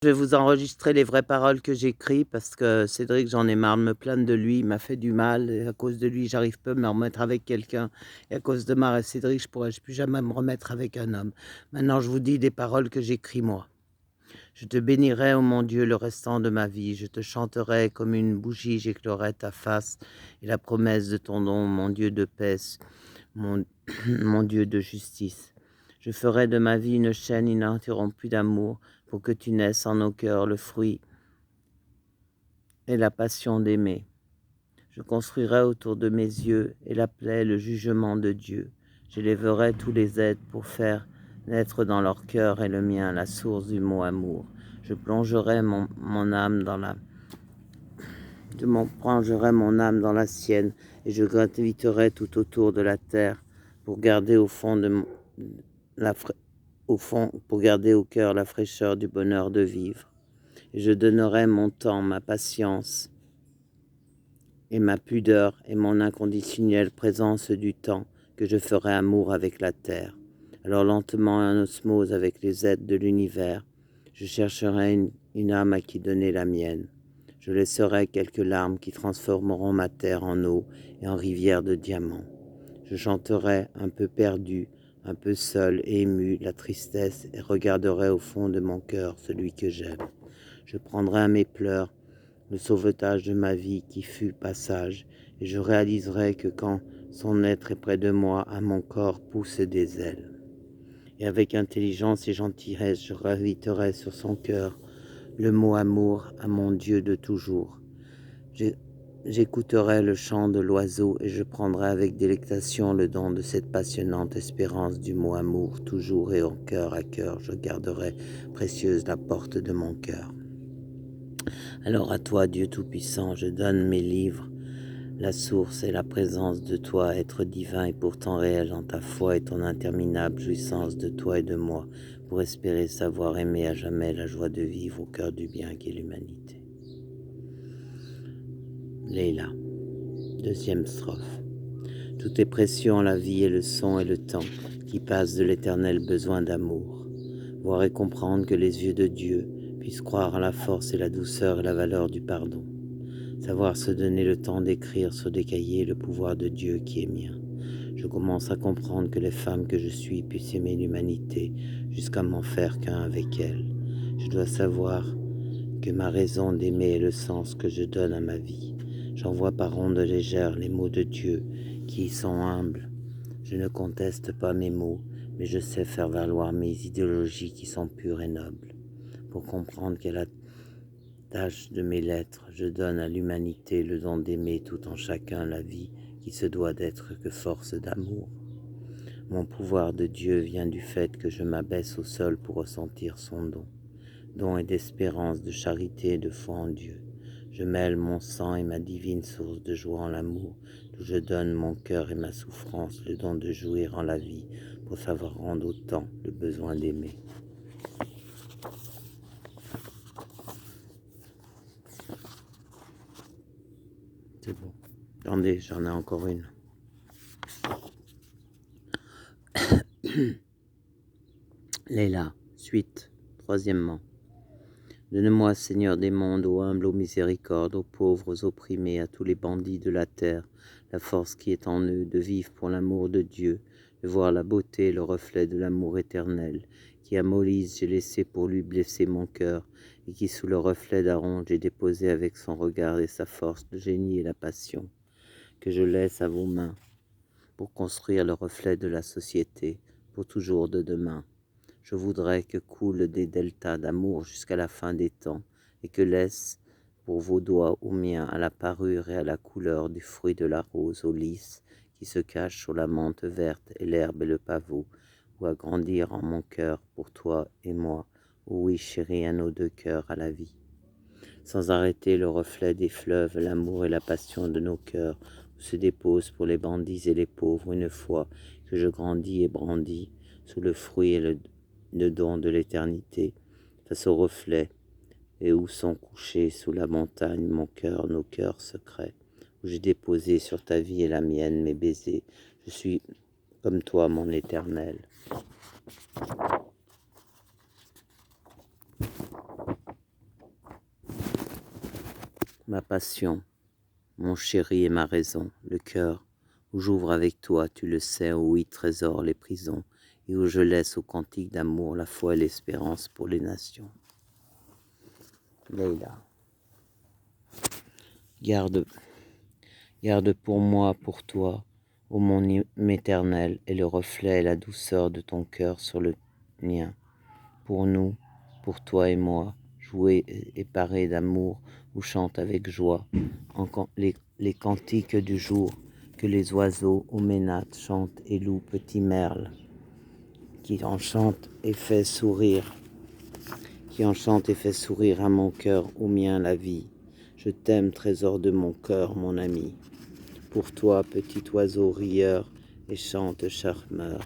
Je vais vous enregistrer les vraies paroles que j'écris parce que Cédric, j'en ai marre de me plaindre de lui, il m'a fait du mal et à cause de lui, j'arrive pas à me remettre avec quelqu'un et à cause de Cédric, je pourrais plus jamais me remettre avec un homme. Maintenant, je vous dis des paroles que j'écris moi. Je te bénirai, ô mon Dieu, le restant de ma vie. Je te chanterai comme une bougie, j'éclairerai ta face et la promesse de ton nom, mon Dieu de paix, mon, mon Dieu de justice. Je ferai de ma vie une chaîne ininterrompue d'amour pour que tu naisses en nos cœurs le fruit et la passion d'aimer. Je construirai autour de mes yeux et la plaie le jugement de Dieu. J'élèverai tous les êtres pour faire naître dans leur cœur et le mien la source du mot amour. Je plongerai mon âme dans la plongerai mon âme dans la sienne et je graviterai tout autour de la terre pour garder au fond de pour garder au cœur la fraîcheur du bonheur de vivre. Et je donnerai mon temps, ma patience et ma pudeur et mon inconditionnelle présence du temps que je ferai amour avec la terre. Alors lentement en osmose avec les êtres de l'univers, je chercherai une âme à qui donner la mienne. Je laisserai quelques larmes qui transformeront ma terre en eau et en rivière de diamants. Je chanterai un peu perdu, un peu seul et ému la tristesse et regarderai au fond de mon cœur celui que j'aime. Je prendrai à mes pleurs le sauvetage de ma vie qui fut passage, et je réaliserai que quand son être est près de moi, à mon corps poussent des ailes. Et avec intelligence et gentillesse, je graviterai sur son cœur le mot amour à mon Dieu de toujours. J'écouterai le chant de l'oiseau et je prendrai avec délectation le don de cette passionnante espérance du mot amour, toujours et en cœur à cœur, je garderai précieuse la porte de mon cœur. Alors à toi, Dieu Tout-Puissant, je donne mes livres, la source et la présence de toi, être divin et pourtant réel en ta foi et ton interminable jouissance de toi et de moi, pour espérer savoir aimer à jamais la joie de vivre au cœur du bien qu'est l'humanité. Leila, deuxième strophe. Tout est précieux en la vie et le son et le temps qui passe de l'éternel besoin d'amour. Voir et comprendre que les yeux de Dieu puissent croire à la force et la douceur et la valeur du pardon. Savoir se donner le temps d'écrire sur des cahiers le pouvoir de Dieu qui est mien. Je commence à comprendre que les femmes que je suis puissent aimer l'humanité jusqu'à m'en faire qu'un avec elle. Je dois savoir que ma raison d'aimer est le sens que je donne à ma vie. J'envoie par ondes légères les mots de Dieu qui y sont humbles. Je ne conteste pas mes mots, mais je sais faire valoir mes idéologies qui sont pures et nobles. Pour comprendre qu'à la tâche de mes lettres, je donne à l'humanité le don d'aimer tout en chacun la vie qui se doit d'être que force d'amour. Mon pouvoir de Dieu vient du fait que je m'abaisse au sol pour ressentir son don et d'espérance, de charité et de foi en Dieu. Je mêle mon sang et ma divine source de joie en l'amour, d'où je donne mon cœur et ma souffrance, le don de jouir en la vie, pour savoir rendre au temps le besoin d'aimer. C'est bon. Attendez, j'en ai encore une. Leila, suite, troisièmement. Donne-moi, Seigneur des mondes, aux humbles, aux miséricordes, aux pauvres, aux opprimés, à tous les bandits de la terre, la force qui est en eux de vivre pour l'amour de Dieu, de voir la beauté, le reflet de l'amour éternel, qui à Moïse j'ai laissé pour lui blesser mon cœur, et qui sous le reflet d'Aaron j'ai déposé avec son regard et sa force le génie et la passion, que je laisse à vos mains, pour construire le reflet de la société, pour toujours de demain. Je voudrais que coulent des deltas d'amour jusqu'à la fin des temps, et que laisse pour vos doigts aux miens à la parure et à la couleur du fruit de la rose au lys, qui se cache sous la menthe verte et l'herbe et le pavot, ou à grandir en mon cœur pour toi et moi, oui chérie, à nos deux cœurs à la vie. Sans arrêter le reflet des fleuves, l'amour et la passion de nos cœurs, où se déposent pour les bandits et les pauvres une fois que je grandis et brandis, sous le fruit et le don de l'éternité, face au reflet, et où sont couchés sous la montagne mon cœur, nos cœurs secrets, où j'ai déposé sur ta vie et la mienne mes baisers. Je suis comme toi, mon éternel. ma passion, mon chéri et ma raison, le cœur, où j'ouvre avec toi, tu le sais, où y trésor les prisons, et où je laisse au cantique d'amour la foi et l'espérance pour les nations. Leïla. Garde pour moi, pour toi, ô mon éternel, et le reflet et la douceur de ton cœur sur le mien. Pour nous, pour toi et moi, jouer et parer d'amour, ou chante avec joie les cantiques du jour que les oiseaux aux ménates chantent et louent petit merle, qui enchante et fait sourire, à mon cœur, au mien la vie. Je t'aime, trésor de mon cœur, mon ami. Pour toi, petit oiseau rieur et chante charmeur,